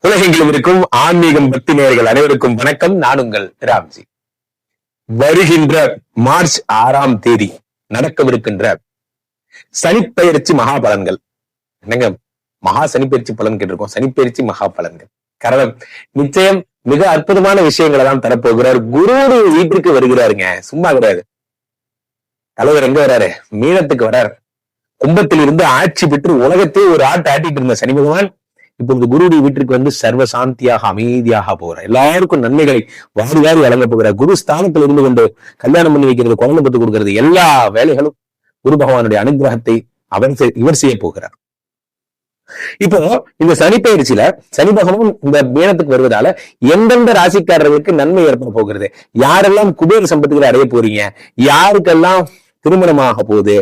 உலகெங்கிலும் இருக்கும் ஆன்மீகம் பக்தி நேயர்கள் அனைவருக்கும் வணக்கம். நான் உங்கள் ராம்ஜி. வருகின்ற மார்ச் 6ஆம் தேதி நடக்கவிருக்கின்ற சனிப்பெயர்ச்சி மகா பலன்கள். என்னங்க மகா சனிப்பெயர்ச்சி பலன் கேட்டிருக்கோம். சனிப்பெயர்ச்சி மகா பலன்கள் காரணம் நிச்சயம் மிக அற்புதமான விஷயங்களை தான் தரப்போகிறார். குரு வீட்டிற்கு வருகிறாருங்க, சும்மா கிடையாது. தலைவர் எங்க வர்றாரு? மீனத்துக்கு வர்றாரு. கும்பத்தில் இருந்து ஆட்சி பெற்று உலகத்தை ஒரு ஆட்டிட்டு இருந்த சனி பகவான் இப்பொழுது குருடைய வீட்டிற்கு வந்து சர்வ சாந்தியாக அமைதியாக போகிறார். எல்லாருக்கும் நன்மைகளை வாரி வாரி வழங்க போகிறார். குரு ஸ்தானத்தில் இருந்து கொண்டு கல்யாணம் பண்ணி வைக்கிறது, குழந்தை பத்து கொடுக்கிறது, எல்லா வேலைகளும் குரு பகவானுடைய அனுகிரகத்தை இவர் செய்ய போகிறார். இப்போ இந்த சனி பயிற்சியில சனி பகவான் இந்த மீனத்துக்கு வருவதால எந்தெந்த ராசிக்காரர்களுக்கு நன்மை ஏற்பட போகிறது, யாரெல்லாம் குபேர சம்பத்துகளை அடைய போறீங்க, யாருக்கெல்லாம் திருமணமாக போகுது,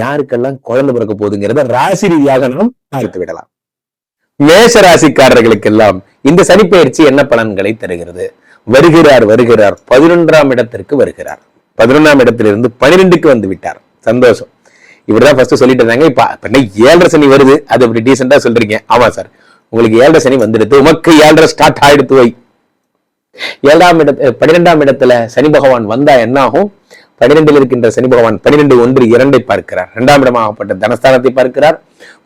யாருக்கெல்லாம் குழந்தை பிறக்க போகுதுங்கிறத ராசி ரீதியாக நாம் பார்த்து விடலாம். மேஷ ராசிக்காரர்களுக்கெல்லாம் இந்த சனிப்பெயர்ச்சி என்ன பலன்களை தருகிறது? வருகிறார் 11ஆம் இடத்திற்கு வருகிறார். 11ஆம் இடத்திலிருந்து 12க்கு வந்து விட்டார். சந்தோஷம். இவர்தான் ஃபர்ஸ்ட் சொல்லிட்டு இருந்தாங்க. இப்ப 7.5 சனி வருது, அது அப்படி டீசெண்டா சொல்றீங்க. ஆமா சார், உங்களுக்கு 7.5 சனி வந்துடுது. உமக்கு 7.5 ஸ்டார்ட் ஆயிடுத்து. வை 12ஆம் இடத்துல சனி பகவான் வந்தா என்ன ஆகும்? 12 இருக்கின்ற சனி பகவான் 12 பார்க்கிறார். 2ஆம் இடமாகப்பட்ட தனஸ்தானத்தை பார்க்கிறார்.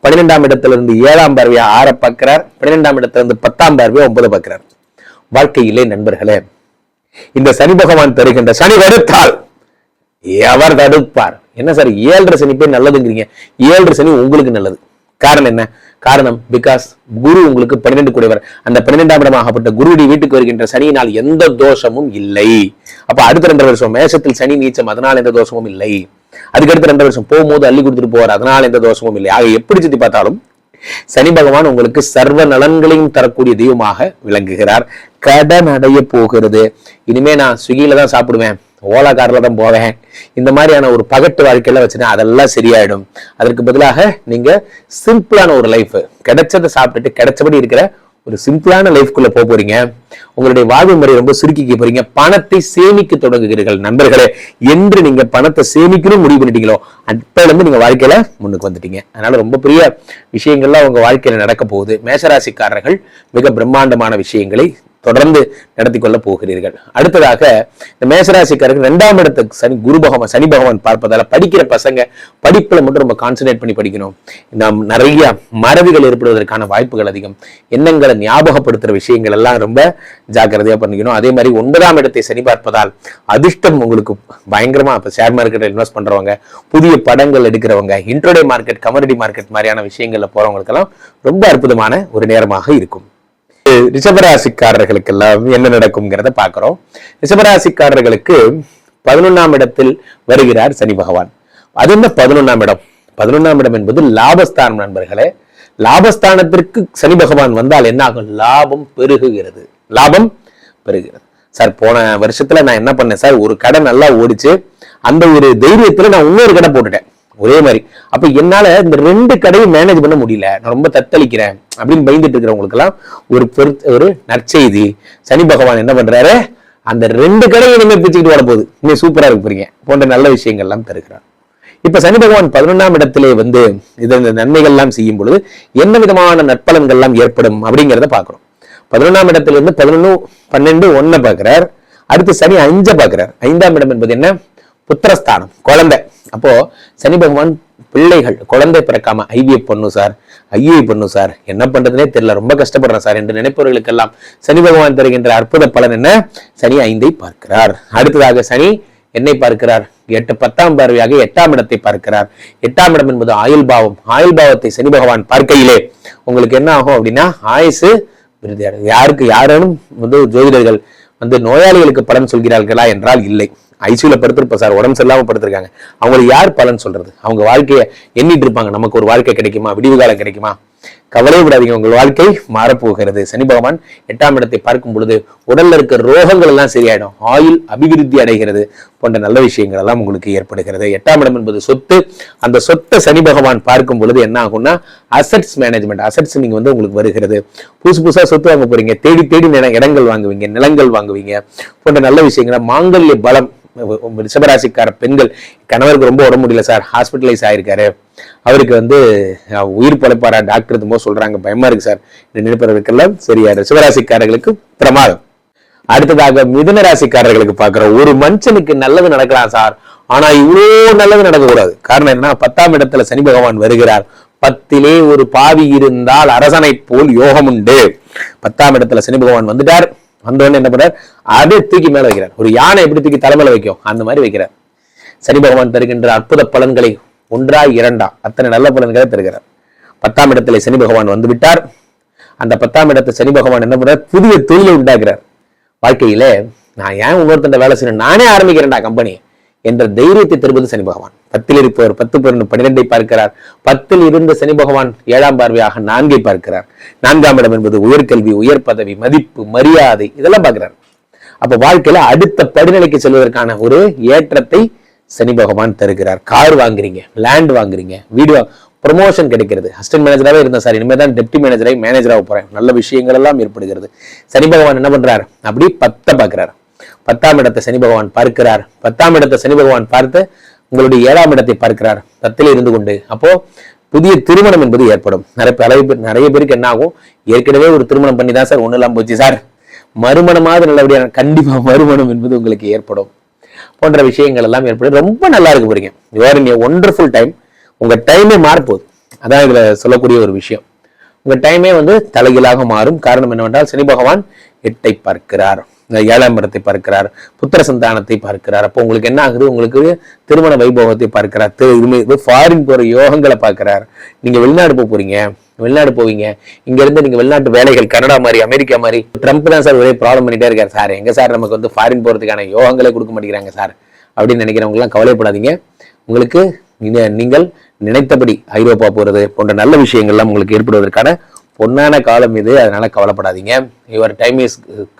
12ஆம் இடத்திலிருந்து 7ஆம் பார்வையா 6 பார்க்கிறார். 12ஆம் இடத்திலிருந்து 10ஆம் பார்வையா 9 பார்க்கிறார். வாழ்க்கையிலே நண்பர்களே, இந்த சனி பகவான் தருகின்ற சனி தடுத்தால் எவர் தடுப்பார்? என்ன சார் 7.5 சனி பேர் நல்லதுங்கிறீங்க? 7.5 சனி உங்களுக்கு நல்லது. காரணம் என்ன? காரணம் பிகாஸ் குரு உங்களுக்கு 12 கூடியவர். அந்த 12ஆம் இடமாகப்பட்ட குருவுடைய வீட்டுக்கு வருகின்ற சனியினால் எந்த தோஷமும் இல்லை. அப்ப அடுத்த 2 வருஷம் மேஷத்தில் சனி நீச்சம், அதனால் எந்த தோஷமும் இல்லை. அதுக்கடுத்து 2 வருஷம் போகும்போது அள்ளி கொடுத்துட்டு போவார், அதனால் எந்த தோஷமும் இல்லை. ஆக எப்படி சுத்தி பார்த்தாலும் சனி பகவான் உங்களுக்கு சர்வ நலன்களையும் தரக்கூடிய தெய்வமாக விளங்குகிறார். கடன் அடைய போகிறது. இனிமே நான் ஸ்விக்கியில தான் சாப்பிடுவேன், ஓலா கார்ல தான் போவேன், இந்த மாதிரியான ஒரு பகட்டு வாழ்க்கையில வச்சுன்னா அதெல்லாம் சரியாயிடும். அதற்கு பதிலாக நீங்க சிம்பிளான ஒரு லைஃப், கிடைச்சதை சாப்பிட்டுட்டு கிடைச்சபடி இருக்கிற ஒரு சிம்பிளான லைஃப்குள்ள போறீங்க. உங்களுடைய வாழ்வு முறை ரொம்ப சுருக்கிக்க போறீங்க. பணத்தை சேமிக்க தொடங்குகிறீர்கள். நண்பர்களே, என்று நீங்க பணத்தை சேமிக்கணும் முடிவு பண்ணிட்டீங்களோ அப்பல இருந்து நீங்க வாழ்க்கையில முன்னுக்கு வந்துட்டீங்க. அதனால ரொம்ப பெரிய விஷயங்கள்லாம் உங்க வாழ்க்கையில நடக்க போகுது. மேஷராசிக்காரர்கள் மிக பிரம்மாண்டமான விஷயங்களை தொடர்ந்து நடத்தி கொள்ள போகிறீர்கள். அடுத்ததாக இந்த மேஷராசிக்காரர்கள் 2ஆம் இடத்துக்கு சனி பகவான் பார்ப்பதால படிக்கிற பசங்க படிப்புல மட்டும் ரொம்ப கான்சன்ட்ரேட் பண்ணி படிக்கணும். நாம் நிறைய மறதிகள் ஏற்படுவதற்கான வாய்ப்புகள் அதிகம். எண்ணங்களை ஞாபகப்படுத்துற விஷயங்கள் எல்லாம் ரொம்ப ஜாக்கிரதையா பண்ணிக்கணும். அதே மாதிரி 9ஆம் இடத்தை சனி பார்ப்பதால் அதிர்ஷ்டம் உங்களுக்கு பயங்கரமா. இப்ப ஷேர் மார்க்கெட்ல இன்வெஸ்ட் பண்றவங்க, புதிய படங்கள் எடுக்கிறவங்க, இன்ட்ரோடே மார்க்கெட், கமோடிட்டி மார்க்கெட் மாதிரியான விஷயங்கள்ல போறவங்களுக்கெல்லாம் ரொம்ப அற்புதமான ஒரு நேரமாக இருக்கும். ரிஷபராசிக்காரர்களுக்கெல்லாம் என்ன நடக்கும்ங்கிறத பாக்குறோம். ரிஷபராசிக்காரர்களுக்கு 11ஆம் இடத்தில் வருகிறார் சனி பகவான். அது என்ன 11ஆம் இடம்? 11ஆம் இடம் என்பது லாபஸ்தானம். நண்பர்களே, லாபஸ்தானத்திற்கு சனி பகவான் வந்தால் என்ன ஆகும்? லாபம் பெருகுகிறது. லாபம் பெருகிறது. சார், போன வருஷத்துல நான் என்ன பண்ணேன் சார், ஒரு கடை நல்லா ஓடிச்சு, அந்த ஒரு தைரியத்துல நான் இன்னொரு கடை போட்டுட்டேன் ஒரே மாதிரி. அப்ப என்னால இந்த 2 கடையும் மேனேஜ் பண்ண முடியல, நான் ரொம்ப தத்தளிக்கிறேன் அப்படின்னு பயந்துட்டு இருக்கிறவங்களுக்கு எல்லாம் ஒரு நற்செய்தி. சனி பகவான் என்ன பண்றாரு? அந்த 2 கடையை இனிமே பிச்சுக்கிட்டு வர போகுது, இனிமே சூப்பரா இருக்க போறீங்க போன்ற நல்ல விஷயங்கள் எல்லாம் தருகிறார். இப்ப சனி பகவான் 11ஆம் இடத்திலே வந்து இந்த நன்மைகள் எல்லாம் செய்யும் பொழுது என்ன விதமான நற்பலன்கள் எல்லாம் ஏற்படும் அப்படிங்கிறத பாக்குறோம். 11ஆம் இடத்திலிருந்து 11, 12, 1 பாக்குறார். அடுத்து சனி 5 பாக்குறார். 5ஆம் இடம் என்பது என்ன? புத்திரஸ்தானம், குழந்தை. அப்போ சனி பகவான் பிள்ளைகள் குழந்தை பிறக்காம IVF பண்ணும் சார், IUI பண்ணும் சார், என்ன பண்றதுனே தெரியல, ரொம்ப கஷ்டப்படுறேன் சார் என்று நினைப்பவர்களுக்கெல்லாம் சனி பகவான் தருகின்ற அற்புத பலன் என்ன? சனி 5ஐ பார்க்கிறார். அடுத்ததாக சனி என்னை பார்க்கிறார்? 10ஆம் பார்வையாக 8ஆம் இடத்தை பார்க்கிறார். 8ஆம் இடம் என்பது ஆயுள் பாவம். ஆயுள் பாவத்தை சனி பகவான் பார்க்கையிலே உங்களுக்கு என்ன ஆகும் அப்படின்னா ஆயுசு விருதியாகும். யாரும் வந்து ஜோதிடர்கள் வந்து நோயாளிகளுக்கு பலன் சொல்கிறார்களா என்றால் இல்லை. ஐசியூல படுத்திருப்ப சார், உடம்பு சரியில்லாம படுத்திருக்காங்க, அவங்களுக்கு யார் பலன் சொல்றது? அவங்க வாழ்க்கையை எண்ணிட்டு இருப்பாங்க, நமக்கு ஒரு வாழ்க்கை கிடைக்குமா, விடிவு காலம் கிடைக்குமா? கவலையே விடாதீங்க, உங்கள் வாழ்க்கை மாறப்போகிறது. சனி பகவான் 8ஆம் இடத்தை பார்க்கும் பொழுது உடல்ல இருக்க ரோகங்கள் எல்லாம் சரியாயிடும், ஆயுள் அபிவிருத்தி அடைகிறது போன்ற நல்ல விஷயங்கள் எல்லாம் உங்களுக்கு ஏற்படுகிறது. 8ஆம் இடம் என்பது சொத்து. அந்த சொத்தை சனி பகவான் பார்க்கும் பொழுது என்ன ஆகும்னா அசெட்ஸ் மேனேஜ்மெண்ட், அசெட்ஸ் நீங்க வந்து உங்களுக்கு வருகிறது. புதுசா சொத்து வாங்க போறீங்க, தேடி இடங்கள் வாங்குவீங்க, நிலங்கள் வாங்குவீங்க போன்ற நல்ல விஷயங்கள். மாங்கல்ய பலம். ரிஷபராசிக்கார பெண்கள், கணவருக்கு ரொம்ப உடம்பு முடியல சார், ஹாஸ்பிட்டலைஸ் ஆயிருக்காரு, அவருக்கு வந்து உயிர் பொழைப்பாரா டாக்டர் இதுமோ சொல்றாங்க, பயமா இருக்கு சார். நினைப்பவர்களுக்கெல்லாம் சரியா. ரிஷபராசிக்காரர்களுக்கு பிரமாதம். அடுத்ததாக மிதுன ராசிக்காரர்களுக்கு பாக்குறோம். ஒரு மனுஷனுக்கு நல்லது நடக்கலாம் சார், ஆனா இவ்வளோ நல்லது நடக்கக்கூடாது. காரணம் என்ன? 10ஆம் இடத்துல சனி பகவான் வருகிறார். 10லே ஒரு பாவி இருந்தால் அரசனை போல் யோகம் உண்டு. 10ஆம் இடத்துல சனி பகவான் வந்துட்டார். வந்தோடனே என்ன பண்றார்? அதை தூக்கி மேல வைக்கிறார். ஒரு யானை எப்படி தூக்கி தலைமையில வைக்கும் அந்த மாதிரி வைக்கிறார். சனி பகவான் தருகின்ற அற்புத பலன்களை ஒன்றா இரண்டா அத்தனை நல்ல பலன்களை தருகிறார். 10ஆம் இடத்துல சனி பகவான் வந்து விட்டார். அந்த 10ஆம் இடத்துல சனி பகவான் என்ன பண்றார்? புதிய தொழிலை உண்டாக்குறார். வாழ்க்கையில நான் ஏன் இன்னொருத்தண்ட வேலை செய்யணும், நானே ஆரம்பிக்கிறேன்டா கம்பெனி என்ற தைரியத்தை தருவது சனி பகவான். 10ல் இருப்பவர் 10 பார்க்கிறார். 10ல் இருந்த சனி பகவான் 7ஆம் பார்வையாக 4ஐ பார்க்கிறார். 4ஆம் இடம் என்பது உயர்கல்வி, உயர் பதவி, மதிப்பு, மரியாதை, இதெல்லாம் பார்க்கிறார். அப்ப வாழ்க்கையில அடுத்த படிநிலைக்கு செல்வதற்கான ஒரு ஏற்றத்தை சனி பகவான் தருகிறார். கார் வாங்குறீங்க, லேண்ட் வாங்குறீங்க, வீடு ப்ரொமோஷன் கிடைக்கிறது. அசிஸ்டன்ட் மேனேஜராகவே இருந்தேன் சார், இனிமேல் தான் டெப்டி மேனேஜராக மேனேஜராக போறேன். நல்ல விஷயங்கள் எல்லாம் ஏற்படுகிறது. சனி பகவான் என்ன பண்றாரு? அப்படி 10 பார்க்கிறார். 10ஆம் இடத்தை சனி பகவான் பார்க்கிறார். 10ஆம் இடத்தை சனி பகவான் பார்த்து உங்களுடைய 7ஆம் இடத்தை பார்க்கிறார் 10ல் இருந்து கொண்டு. அப்போ புதிய திருமணம் என்பது ஏற்படும். நிறைய பேருக்கு என்ன ஆகும்? ஏற்கனவே ஒரு திருமணம் பண்ணி தான் சார் ஒண்ணு இல்லாம போச்சு சார், மறுமணமாவது நல்லபடியான கண்டிப்பா மறுமணம் என்பது உங்களுக்கு ஏற்படும். போன்ற விஷயங்கள் எல்லாம் ஏற்படும். ரொம்ப நல்லா இருக்கு போறீங்க. You are in a wonderful time. உங்க டைமே மாறப்போகுது. அதான் இதுல சொல்லக்கூடிய ஒரு விஷயம். உங்க டைமே வந்து தலைகீழாக மாறும். காரணம் என்னவென்றால் சனி பகவான் 8ஐ பார்க்கிறார், 7ஆம் இடத்தை பார்க்கிறார், புத்திர சந்தானத்தை பார்க்கிறார். அப்போ உங்களுக்கு என்ன ஆகுது? உங்களுக்கு திருமண வைபவத்தை பார்க்கிறார். ஃபாரின் போற யோகங்களை பார்க்கிறார். நீங்க வெளிநாடு போறீங்க, வெளிநாடு போவீங்க. இங்க இருந்து நீங்க வெளிநாட்டு வேலைகள், கனடா மாதிரி, அமெரிக்கா மாதிரி. ட்ரம்ப் தான் சார் ஒரே ப்ராப்ளம் பண்ணிட்டே இருக்காரு சார். எங்க சார் நமக்கு வந்து ஃபாரின் போறதுக்கான யோகங்களே கொடுக்க மாட்டேங்கிறாங்க சார் அப்படின்னு நினைக்கிறவங்க எல்லாம் கவலைப்படாதீங்க. உங்களுக்கு நீங்கள் நினைத்தபடி ஐரோப்பா போறது போன்ற நல்ல விஷயங்கள்லாம் உங்களுக்கு ஏற்படுவதற்கான பொன்னான காலம் இது. அதனால கவலைப்படாதீங்க. Your time is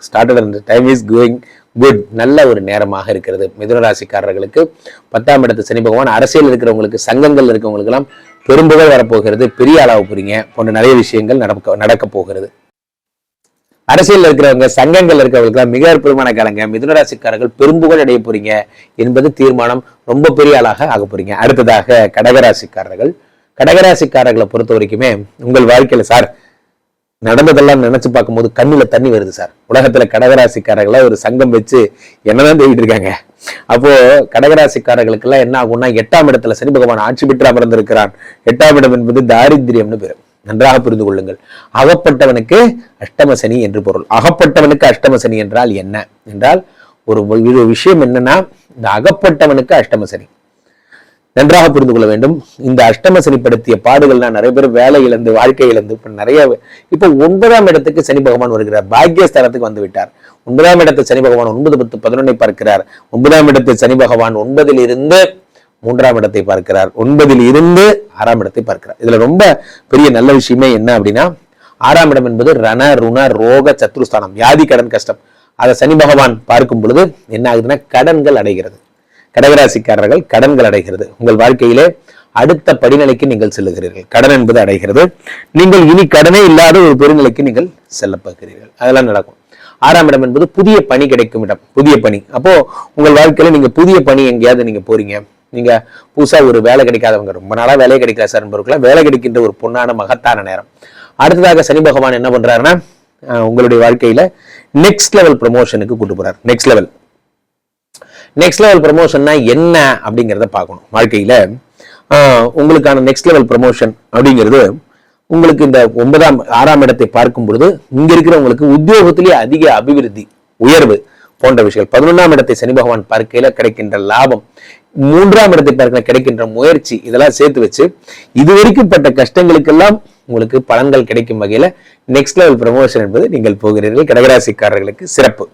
started and time is going good. நல்ல ஒரு நேரமாக இருக்கிறது. மிதுன ராசிக்காரர்களுக்கு 10ஆம் இடத்து சனி பகவான். அரசியல் இருக்கிறவங்களுக்கு, சங்கங்கள் இருக்கிறவங்களுக்கு எல்லாம் பெரும்புகள் வரப்போகிறது. பெரிய ஆளாக போறீங்க போன்ற நிறைய விஷயங்கள் நடக்க போகிறது. அரசியல் இருக்கிறவங்க, சங்கங்கள் இருக்கிறவங்களுக்கு மிக அற்புதமான காலங்க. மிதுன ராசிக்காரர்கள் பெரும்புகள் அடைய போறீங்க என்பது தீர்மானம். ரொம்ப பெரிய ஆளாக ஆக போறீங்க. அடுத்ததாக கடகராசிக்காரர்கள். கடகராசிக்காரர்களை பொறுத்த வரைக்குமே உங்கள் வாழ்க்கையில சார் நடந்ததெல்லாம் நினைச்சு பார்க்கும்போது கண்ணுல தண்ணி வருது சார். உலகத்துல கடகராசிக்காரர்களா ஒரு சங்கம் வச்சு என்னதான் தேடிட்டு இருக்காங்க. அப்போ கடகராசிக்காரர்களுக்கு எல்லாம் என்ன ஆகும்னா 8ஆம் இடத்துல சனி பகவான் ஆட்சி பெற்று அமர்ந்திருக்கிறான். 8ஆம் இடம் என்பது தாரித்ரியம்னு பேரு. நன்றாக புரிந்து கொள்ளுங்கள். அகப்பட்டவனுக்கு அஷ்டம சனி என்று பொருள். அகப்பட்டவனுக்கு அஷ்டம சனி என்றால் என்ன என்றால் ஒரு விஷயம் என்னன்னா, இந்த அகப்பட்டவனுக்கு அஷ்டம சனி நன்றாக புரிந்து கொள்ள வேண்டும். இந்த அஷ்டம சனிப்படுத்திய பாடுகள்னா நிறைய பேர் வேலை இழந்து, வாழ்க்கை இழந்து, இப்ப 9ஆம் இடத்துக்கு சனி பகவான் வருகிறார். பாக்கியஸ்தானத்துக்கு வந்து விட்டார். 9ஆம் இடத்தை சனி பகவான் 9, 10, 11 பார்க்கிறார். 9ஆம் இடத்தை சனி பகவான் 9ல் இருந்து 3ஆம் இடத்தை பார்க்கிறார். 9ல் இருந்து 6ஆம் இடத்தை பார்க்கிறார். இதுல ரொம்ப பெரிய நல்ல விஷயமே என்ன அப்படின்னா, 6ஆம் இடம் என்பது ரண, ருண, ரோக, சத்ருஸ்தானம், வியாதி, கடன், கஷ்டம். அதை சனி பகவான் பார்க்கும் பொழுது என்ன ஆகுதுன்னா கடன்கள் அடைகிறது. கடகராசிக்காரர்கள் கடன்கள் அடைகிறது. உங்கள் வாழ்க்கையிலே அடுத்த படிநிலைக்கு நீங்கள் செல்லுகிறீர்கள். கடன் என்பது அடைகிறது. நீங்கள் இனி கடனே இல்லாத ஒரு பெருநிலைக்கு நீங்கள் செல்ல பார்க்கிறீர்கள். அதெல்லாம் நடக்கும். 6ஆம் இடம் என்பது புதிய பணி கிடைக்கும் இடம். புதிய பணி. அப்போ உங்கள் வாழ்க்கையில நீங்க புதிய பணி எங்கேயாவது நீங்க போறீங்க, நீங்க புதுசா ஒரு வேலை கிடைக்காதவங்க, ரொம்ப நாளா வேலையை கிடைக்காத சார் என்பவர்களாம் வேலை கிடைக்கின்ற ஒரு பொன்னான மகத்தான நேரம். அடுத்ததாக சனி பகவான் என்ன பண்றாருன்னா உங்களுடைய வாழ்க்கையில நெக்ஸ்ட் லெவல் ப்ரமோஷனுக்கு கூட்டு போறாரு. நெக்ஸ்ட் லெவல் ப்ரமோஷன்னா என்ன அப்படிங்கிறத பார்க்கணும். வாழ்க்கையில உங்களுக்கான நெக்ஸ்ட் லெவல் ப்ரமோஷன் அப்படிங்கிறது உங்களுக்கு இந்த 6ஆம் இடத்தை பார்க்கும் பொழுது இங்க இருக்கிறவங்களுக்கு உத்தியோகத்திலேயே அதிக அபிவிருத்தி, உயர்வு போன்ற விஷயங்கள். 11ஆம் இடத்தை சனி பகவான் பார்க்கையில கிடைக்கின்ற லாபம், 3ஆம் இடத்தை பார்க்க கிடைக்கின்ற முயற்சி, இதெல்லாம் சேர்த்து வச்சு இதுவரைக்கும் பட்ட கஷ்டங்களுக்கெல்லாம் உங்களுக்கு பலன்கள் கிடைக்கும் வகையில நெக்ஸ்ட் லெவல் ப்ரமோஷன் என்பது நீங்கள் போகிறீர்கள். கடகராசிக்காரர்களுக்கு சிறப்பு.